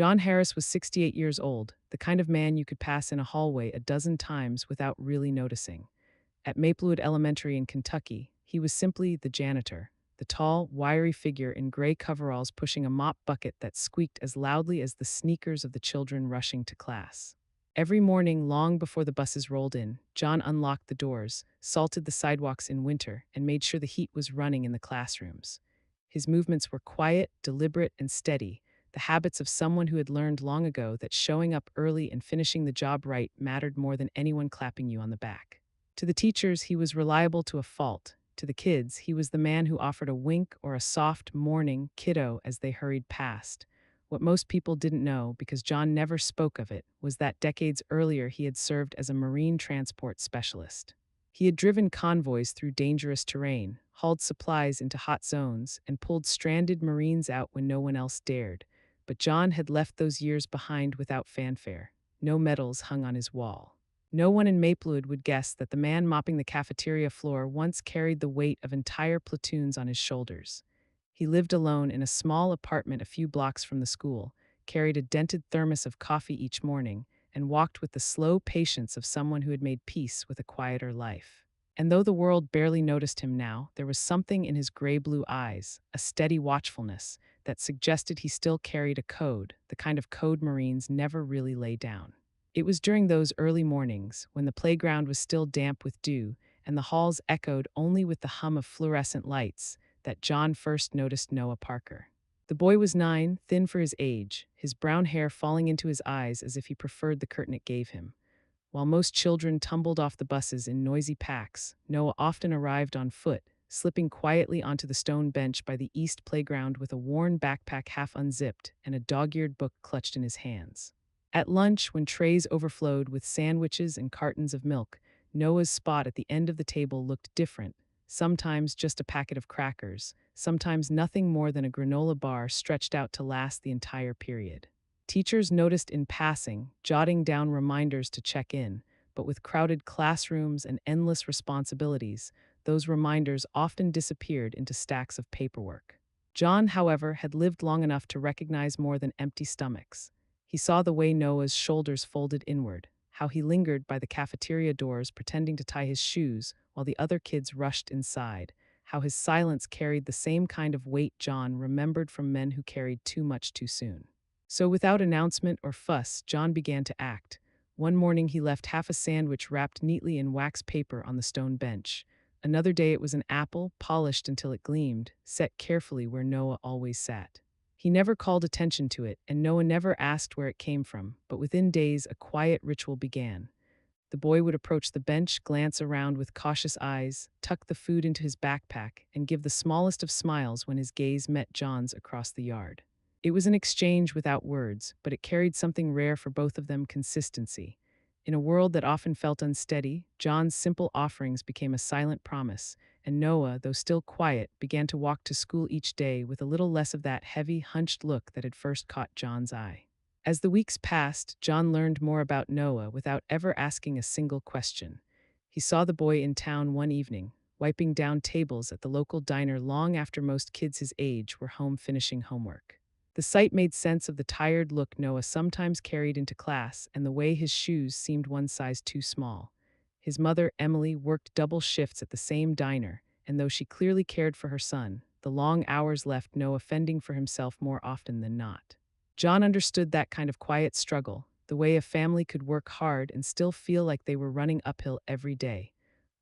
John Harris was 68 years old, the kind of man you could pass in a hallway a dozen times without really noticing. At Maplewood Elementary in Kentucky, he was simply the janitor, the tall, wiry figure in gray coveralls pushing a mop bucket that squeaked as loudly as the sneakers of the children rushing to class. Every morning, long before the buses rolled in, John unlocked the doors, salted the sidewalks in winter, and made sure the heat was running in the classrooms. His movements were quiet, deliberate, and steady, the habits of someone who had learned long ago that showing up early and finishing the job right mattered more than anyone clapping you on the back. To the teachers, he was reliable to a fault. To the kids, he was the man who offered a wink or a soft morning kiddo as they hurried past. What most people didn't know, because John never spoke of it, was that decades earlier he had served as a marine transport specialist. He had driven convoys through dangerous terrain, hauled supplies into hot zones, and pulled stranded Marines out when no one else dared. But John had left those years behind without fanfare. No medals hung on his wall. No one in Maplewood would guess that the man mopping the cafeteria floor once carried the weight of entire platoons on his shoulders. He lived alone in a small apartment a few blocks from the school, carried a dented thermos of coffee each morning, and walked with the slow patience of someone who had made peace with a quieter life. And though the world barely noticed him now, there was something in his gray-blue eyes, a steady watchfulness, that suggested he still carried a code, the kind of code Marines never really lay down. It was during those early mornings, when the playground was still damp with dew and the halls echoed only with the hum of fluorescent lights, that John first noticed Noah Parker. The boy was 9, thin for his age, his brown hair falling into his eyes as if he preferred the curtain it gave him. While most children tumbled off the buses in noisy packs, Noah often arrived on foot, slipping quietly onto the stone bench by the east playground with a worn backpack half unzipped and a dog-eared book clutched in his hands. At lunch, when trays overflowed with sandwiches and cartons of milk, Noah's spot at the end of the table looked different, sometimes just a packet of crackers, sometimes nothing more than a granola bar stretched out to last the entire period. Teachers noticed in passing, jotting down reminders to check in, but with crowded classrooms and endless responsibilities, those reminders often disappeared into stacks of paperwork. John, however, had lived long enough to recognize more than empty stomachs. He saw the way Noah's shoulders folded inward, how he lingered by the cafeteria doors pretending to tie his shoes while the other kids rushed inside, how his silence carried the same kind of weight John remembered from men who carried too much too soon. So without announcement or fuss, John began to act. One morning he left half a sandwich wrapped neatly in wax paper on the stone bench. Another day it was an apple, polished until it gleamed, set carefully where Noah always sat. He never called attention to it, and Noah never asked where it came from, but within days a quiet ritual began. The boy would approach the bench, glance around with cautious eyes, tuck the food into his backpack, and give the smallest of smiles when his gaze met John's across the yard. It was an exchange without words, but it carried something rare for both of them: consistency. In a world that often felt unsteady, John's simple offerings became a silent promise, and Noah, though still quiet, began to walk to school each day with a little less of that heavy, hunched look that had first caught John's eye. As the weeks passed, John learned more about Noah without ever asking a single question. He saw the boy in town one evening, wiping down tables at the local diner long after most kids his age were home finishing homework. The sight made sense of the tired look Noah sometimes carried into class and the way his shoes seemed one size too small. His mother, Emily, worked double shifts at the same diner, and though she clearly cared for her son, the long hours left Noah fending for himself more often than not. John understood that kind of quiet struggle, the way a family could work hard and still feel like they were running uphill every day.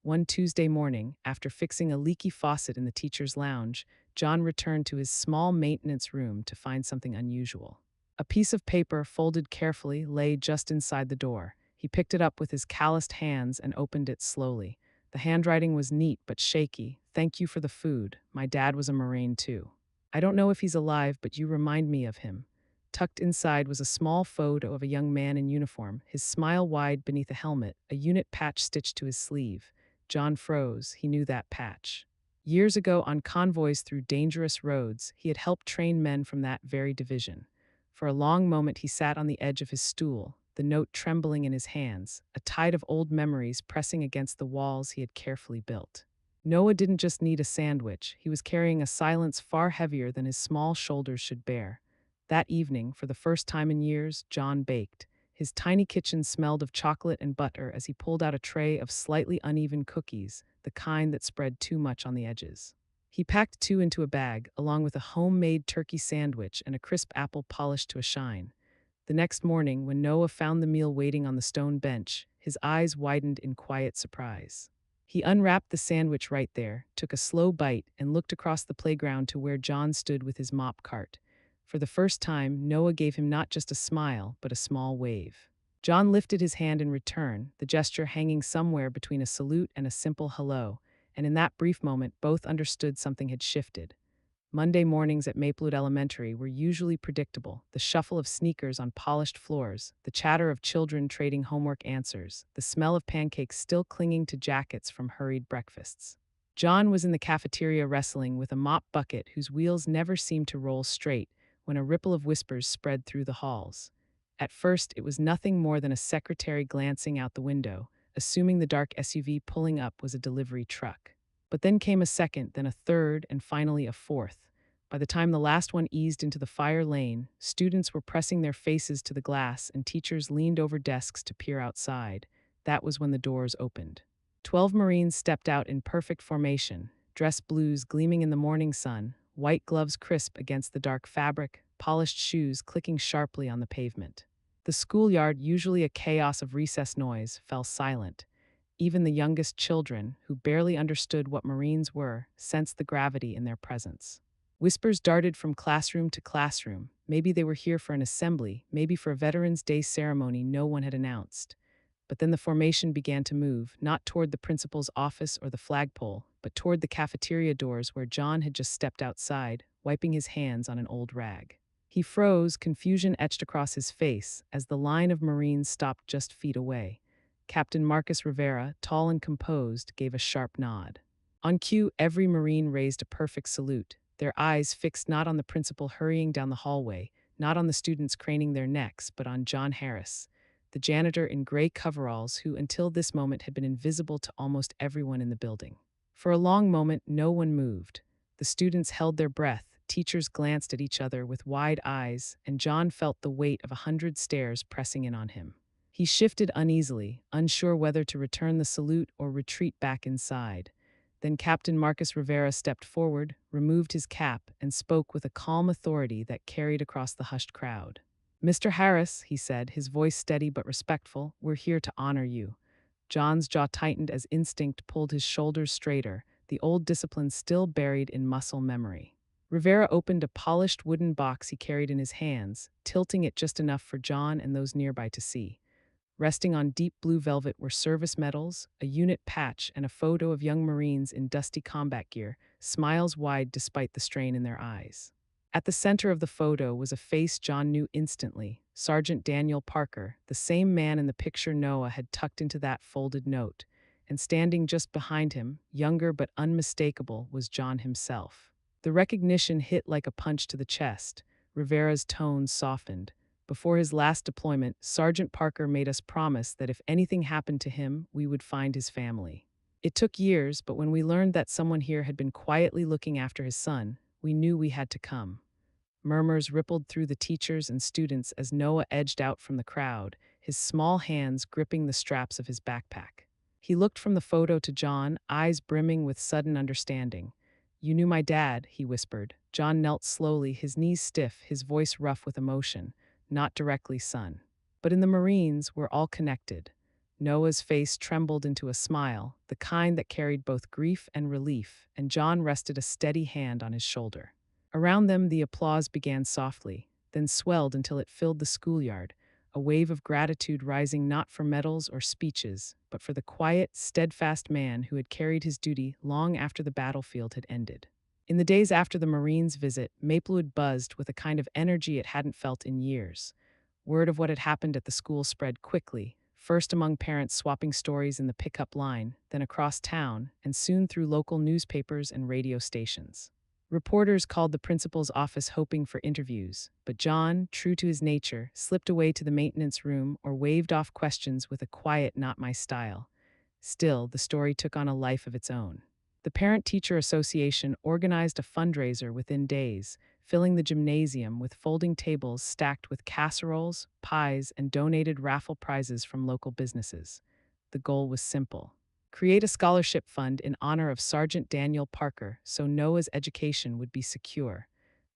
One Tuesday morning, after fixing a leaky faucet in the teacher's lounge, John returned to his small maintenance room to find something unusual. A piece of paper, folded carefully, lay just inside the door. He picked it up with his calloused hands and opened it slowly. The handwriting was neat but shaky. "Thank you for the food. My dad was a Marine too. I don't know if he's alive, but you remind me of him." Tucked inside was a small photo of a young man in uniform, his smile wide beneath a helmet, a unit patch stitched to his sleeve. John froze. He knew that patch. Years ago, on convoys through dangerous roads, he had helped train men from that very division. For a long moment he sat on the edge of his stool, the note trembling in his hands, a tide of old memories pressing against the walls he had carefully built. Noah didn't just need a sandwich, he was carrying a silence far heavier than his small shoulders should bear. That evening, for the first time in years, John baked. His tiny kitchen smelled of chocolate and butter as he pulled out a tray of slightly uneven cookies, the kind that spread too much on the edges. He packed two into a bag, along with a homemade turkey sandwich and a crisp apple polished to a shine. The next morning, when Noah found the meal waiting on the stone bench, his eyes widened in quiet surprise. He unwrapped the sandwich right there, took a slow bite, and looked across the playground to where John stood with his mop cart. For the first time, Noah gave him not just a smile, but a small wave. John lifted his hand in return, the gesture hanging somewhere between a salute and a simple hello, and in that brief moment, both understood something had shifted. Monday mornings at Maplewood Elementary were usually predictable: the shuffle of sneakers on polished floors, the chatter of children trading homework answers, the smell of pancakes still clinging to jackets from hurried breakfasts. John was in the cafeteria wrestling with a mop bucket whose wheels never seemed to roll straight when a ripple of whispers spread through the halls. At first, it was nothing more than a secretary glancing out the window, assuming the dark SUV pulling up was a delivery truck. But then came a second, then a third, and finally a fourth. By the time the last one eased into the fire lane, students were pressing their faces to the glass and teachers leaned over desks to peer outside. That was when the doors opened. 12 Marines stepped out in perfect formation, dress blues gleaming in the morning sun, white gloves crisp against the dark fabric, polished shoes clicking sharply on the pavement. The schoolyard, usually a chaos of recess noise, fell silent. Even the youngest children, who barely understood what Marines were, sensed the gravity in their presence. Whispers darted from classroom to classroom. Maybe they were here for an assembly, maybe for a Veterans Day ceremony no one had announced. But then the formation began to move, not toward the principal's office or the flagpole, but toward the cafeteria doors where John had just stepped outside, wiping his hands on an old rag. He froze, confusion etched across his face, as the line of Marines stopped just feet away. Captain Marcus Rivera, tall and composed, gave a sharp nod. On cue, every Marine raised a perfect salute, their eyes fixed not on the principal hurrying down the hallway, not on the students craning their necks, but on John Harris, the janitor in gray coveralls who until this moment had been invisible to almost everyone in the building. For a long moment, no one moved. The students held their breath, teachers glanced at each other with wide eyes, and John felt the weight of 100 stares pressing in on him. He shifted uneasily, unsure whether to return the salute or retreat back inside. Then Captain Marcus Rivera stepped forward, removed his cap, and spoke with a calm authority that carried across the hushed crowd. "Mr. Harris," he said, his voice steady but respectful, "we're here to honor you." John's jaw tightened as instinct pulled his shoulders straighter, the old discipline still buried in muscle memory. Rivera opened a polished wooden box he carried in his hands, tilting it just enough for John and those nearby to see. Resting on deep blue velvet were service medals, a unit patch, and a photo of young Marines in dusty combat gear, smiles wide despite the strain in their eyes. At the center of the photo was a face John knew instantly: Sergeant Daniel Parker, the same man in the picture Noah had tucked into that folded note. And standing just behind him, younger but unmistakable, was John himself. The recognition hit like a punch to the chest. Rivera's tones softened. Before his last deployment, Sergeant Parker made us promise that if anything happened to him, we would find his family. It took years, but when we learned that someone here had been quietly looking after his son, we knew we had to come. Murmurs rippled through the teachers and students as Noah edged out from the crowd, his small hands gripping the straps of his backpack. He looked from the photo to John, eyes brimming with sudden understanding. "You knew my dad," he whispered. John knelt slowly, his knees stiff, his voice rough with emotion. "Not directly, son. But in the Marines, we're all connected." Noah's face trembled into a smile, the kind that carried both grief and relief, and John rested a steady hand on his shoulder. Around them, the applause began softly, then swelled until it filled the schoolyard, a wave of gratitude rising not for medals or speeches, but for the quiet, steadfast man who had carried his duty long after the battlefield had ended. In the days after the Marines' visit, Maplewood buzzed with a kind of energy it hadn't felt in years. Word of what had happened at the school spread quickly, first among parents swapping stories in the pickup line, then across town, and soon through local newspapers and radio stations. Reporters called the principal's office hoping for interviews, but John, true to his nature, slipped away to the maintenance room or waved off questions with a quiet "not my style." Still, the story took on a life of its own. The Parent-Teacher Association organized a fundraiser within days, filling the gymnasium with folding tables stacked with casseroles, pies, and donated raffle prizes from local businesses. The goal was simple: create a scholarship fund in honor of Sergeant Daniel Parker so Noah's education would be secure.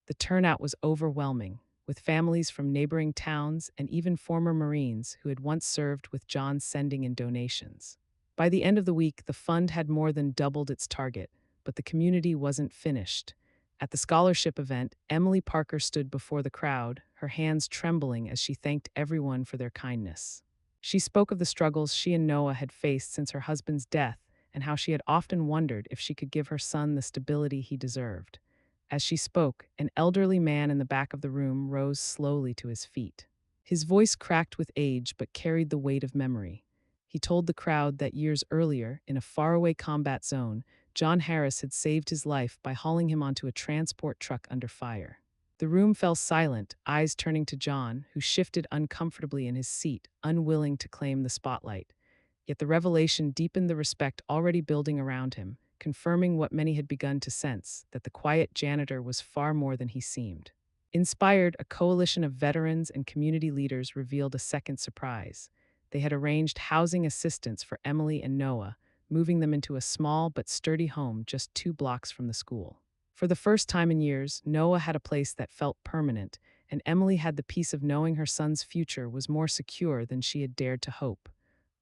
The turnout was overwhelming, with families from neighboring towns and even former Marines who had once served with John sending in donations. By the end of the week, the fund had more than doubled its target, but the community wasn't finished. At the scholarship event, Emily Parker stood before the crowd, her hands trembling as she thanked everyone for their kindness. She spoke of the struggles she and Noah had faced since her husband's death and how she had often wondered if she could give her son the stability he deserved. As she spoke, an elderly man in the back of the room rose slowly to his feet. His voice cracked with age but carried the weight of memory. He told the crowd that years earlier, in a faraway combat zone, John Harris had saved his life by hauling him onto a transport truck under fire. The room fell silent, eyes turning to John, who shifted uncomfortably in his seat, unwilling to claim the spotlight. Yet the revelation deepened the respect already building around him, confirming what many had begun to sense, that the quiet janitor was far more than he seemed. Inspired, a coalition of veterans and community leaders revealed a second surprise. They had arranged housing assistance for Emily and Noah, moving them into a small but sturdy home just 2 blocks from the school. For the first time in years, Noah had a place that felt permanent, and Emily had the peace of knowing her son's future was more secure than she had dared to hope.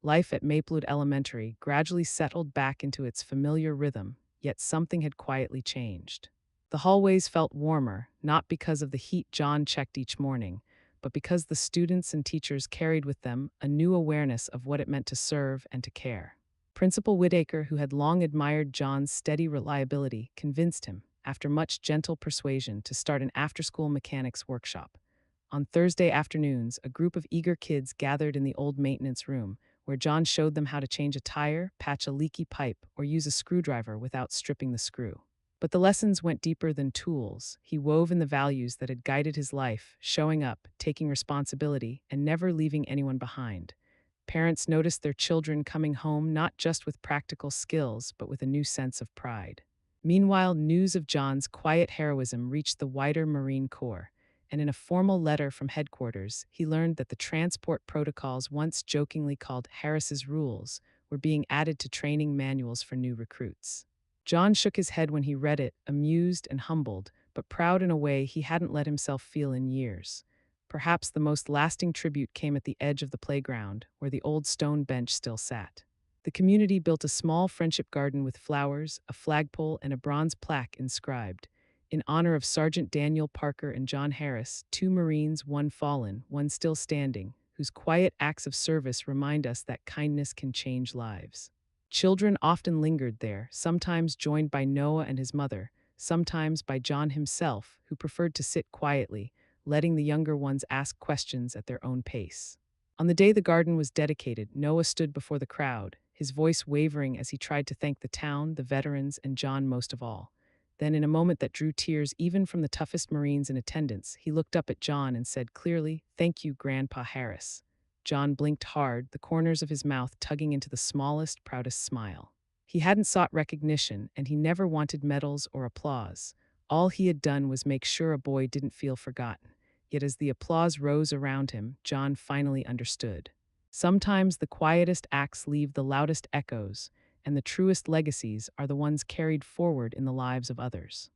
Life at Maplewood Elementary gradually settled back into its familiar rhythm, yet something had quietly changed. The hallways felt warmer, not because of the heat John checked each morning, but because the students and teachers carried with them a new awareness of what it meant to serve and to care. Principal Whitaker, who had long admired John's steady reliability, convinced him, after much gentle persuasion, to start an after-school mechanics workshop. On Thursday afternoons, a group of eager kids gathered in the old maintenance room, where John showed them how to change a tire, patch a leaky pipe, or use a screwdriver without stripping the screw. But the lessons went deeper than tools. He wove in the values that had guided his life: showing up, taking responsibility, and never leaving anyone behind. Parents noticed their children coming home not just with practical skills, but with a new sense of pride. Meanwhile, news of John's quiet heroism reached the wider Marine Corps, and in a formal letter from headquarters, he learned that the transport protocols once jokingly called Harris's Rules were being added to training manuals for new recruits. John shook his head when he read it, amused and humbled, but proud in a way he hadn't let himself feel in years. Perhaps the most lasting tribute came at the edge of the playground, where the old stone bench still sat. The community built a small friendship garden with flowers, a flagpole, and a bronze plaque inscribed, "In honor of Sergeant Daniel Parker and John Harris, 2 Marines, 1 fallen, 1 still standing, whose quiet acts of service remind us that kindness can change lives." Children often lingered there, sometimes joined by Noah and his mother, sometimes by John himself, who preferred to sit quietly, letting the younger ones ask questions at their own pace. On the day the garden was dedicated, Noah stood before the crowd, his voice wavering as he tried to thank the town, the veterans, and John most of all. Then, in a moment that drew tears even from the toughest Marines in attendance, he looked up at John and said clearly, "Thank you, Grandpa Harris." John blinked hard, the corners of his mouth tugging into the smallest, proudest smile. He hadn't sought recognition, and he never wanted medals or applause. All he had done was make sure a boy didn't feel forgotten. Yet as the applause rose around him, John finally understood. Sometimes the quietest acts leave the loudest echoes, and the truest legacies are the ones carried forward in the lives of others.